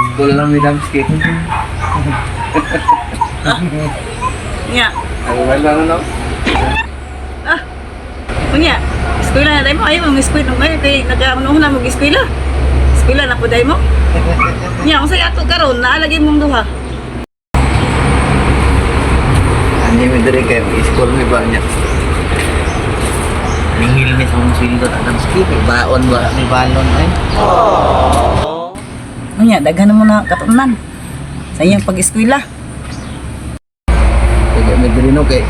School lang ni Damski. Nya. Wala na no? Unya. Eskwela na tayo mo. Ayaw mo eskwela. Ngayon kay nag-amunuhan na mag-eskwela. Eskwela na po tayo mo. Nya, kung sa'yo ato karon naalagay mong duha. Hindi mo diri kay school mi ba niya? Ningil ni sa mga sweldo at Damski. Baon ba? May balon ay. Unya, daghan mo na katunan. Sa iyang pag-eskwela. Kaya mi diri no kay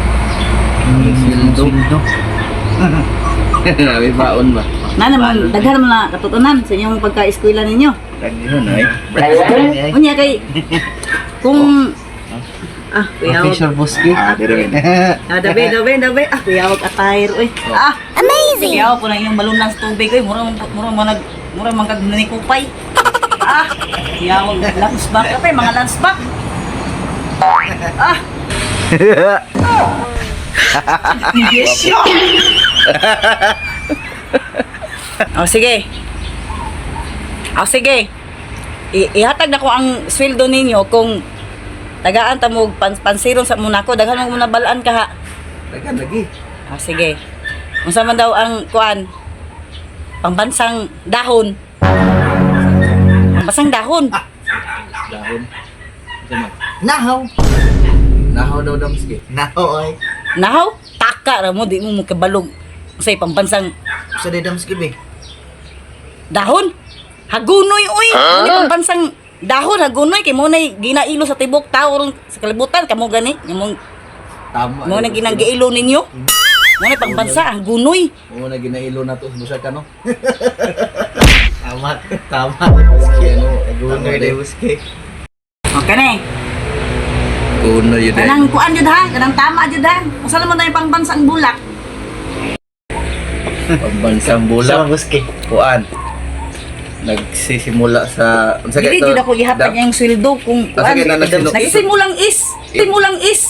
Sweldo. may baon ba? Na naman, daghan mo na katutunan sa iyong pagka-eskwela ninyo. Daghan ay. Unya kay kung kuya Official Buski. Diri. dabe. Kuya wag attire oy. Amazing. Kuya po na iyong balunan sa tubig oy, mura man kag nanikupay. Kuya wag lunch back kapay mga lunch back. Yes. Sige. Sige. Ihatag na ko ang sweldo ninyo kung tagaan ta mo pansiron sa muna ko. Daghan mo muna balaan ka ha. Daghan lagi. Sige. Unsa man daw ang kuan? Pangbansang dahon. Pangbansang dahon. Dahon. Sama. Nahaw. Nahaw daw Damski. Nahaw ay. Nahaw, taka ra mo di mo kabalog. Unsay pangbansang Sa de Damski be. dahon? Hagunoy oy. Ano pangbansang dahon hagunoy kay mo nay ginailo sa tibok tao ron sa kalibutan kamo gani. Imong Tama. mo na ginagailo ninyo. Mo na pangbansa hagunoy. Mo na ginailo na to sa busa ka no. Tama. Tama. Buski ano, Gunay de Buski. Okay na eh. Kuno yun ay. Kanang kuan jud ha, kanang tama jud ha. Usa naman tayo pangbansang bulak. Pambansang Sa bulak. Buski. Kuan. Nagsisimula sa unsa Dili jud ako ihatag yung sweldo kung kuan. Sige na Nagsimulang is. Simulang is.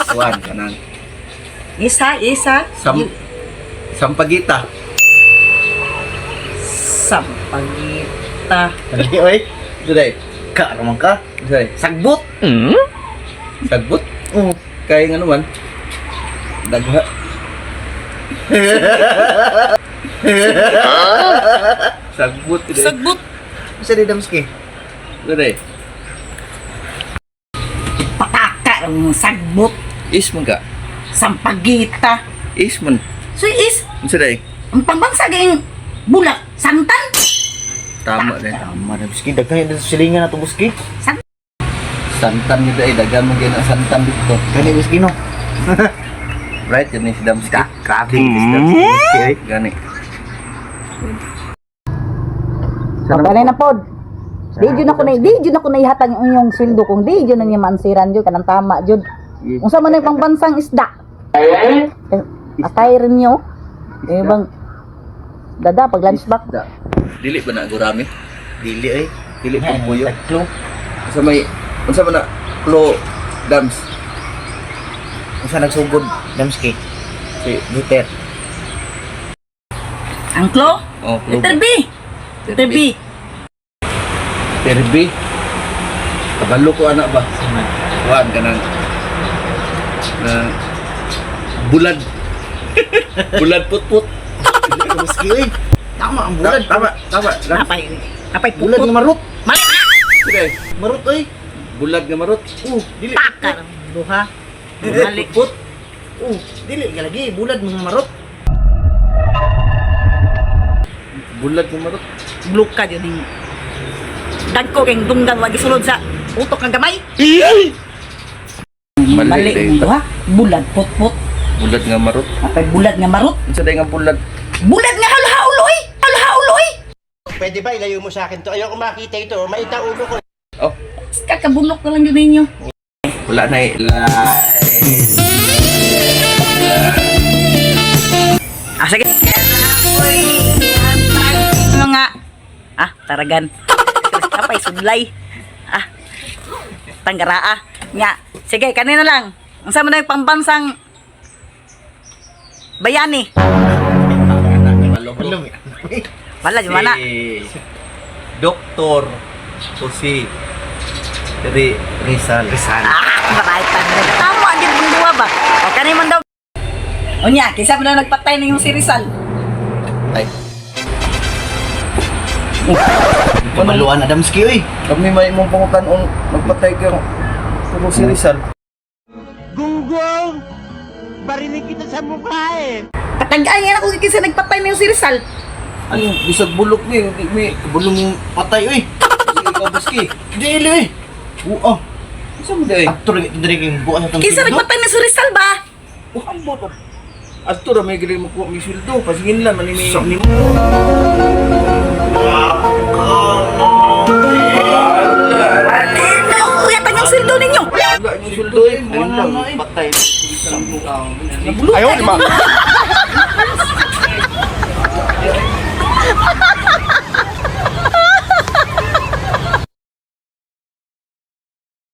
Kuan kanang Isa. Sampagita. Sampagita. Dali oy. Duday. Ka naman ka. Say, Sagbot. sagbot. Oh. Kay nga naman. Dagha. Sagbot. Sagbot. Sa de Damski. Duday. Pataka ang sagbot. Isman ka. Sampagita. Isman. So is Unsa day? ang pangbansa gayong bulak. Santan. Tama din. Tama de Buski. Daghan yung silingan na to Buski. Santan nito ay dagan mo gina santan dito. Gani Buski no. Right, yun si Damski. Grabe Buski ay. Gani. Pabalay na pod. Di jud na ko na ihatag ang inyong sweldo kung di jud na niya mansiran jud kanang tama jud. Unsa man ay pangbansang isda? Atay rin nyo. Bang dada pag lunch back. Da. Dili ba na gurami? Dili ay. Dili pa puyo. Tatlo. Unsa man na Klo Dams. Unsa nagsugod Damski? Si Liter. Angklo? Oh, Klo. Letter B. Letter B. Terbi. Kabalo ko anak ba? Kuan kanang na bulad. Bulad put-put. Dili ka Buski ay. Tama ang bulad. Tama. Apay Bulad nga marot. Mali. Sige. Marot ay. Bulad nga marot. Dili. Taka. Duha. Mali. Put. Dili ka lagi bulad mga marot. Bulad nga marot. Blue ka yun din. Dagko keng dunggan wag isulod sa utok ng gamay. Mali day. mo ha. Bulad put-put. Bulad nga marot. Apay bulad nga marot. Unsa day nga bulad? Bulad nga halo-hauloy. Halo-hauloy. Pwede ba ilayo mo sa akin to? Ayoko makita ito. Maita ulo ko. Oh, Kakabunok na lang yun ninyo. wala na eh. Taragan. Kapay, sudlay. Ah, tanggaraa. Nga, sige, kanina lang. Ang sama na yung pambansang bayani. Belum. Wala, di mana? Doktor Jose Rizal. Maray tanda. Tama, din mong duwa ba? O, kanina man daw. O niya, kisa mo na nagpatay na yung si Rizal. Ay, Kamaluan Adamski oy. kami may mong pangutan on magpatay ka kung si Rizal. Gunggong! Barinig kita sa mukha eh! Patanggaan yan ako kisa nagpatay na yung si Rizal. Ano, bisag bulok ni, may bulong patay oy. Sige ikaw baski. Dili oy. Oo. Isa mo day. Aktor diri kang buwan sa Kisa nagpatay na si Rizal ba? Ang boto. Ato ra may gili mo ko mi sweldo, pasigin lang man ni Kuya, tanyang sildo ninyo. Wala yung sweldo eh. Ayun lang, patay. Ayaw di ma.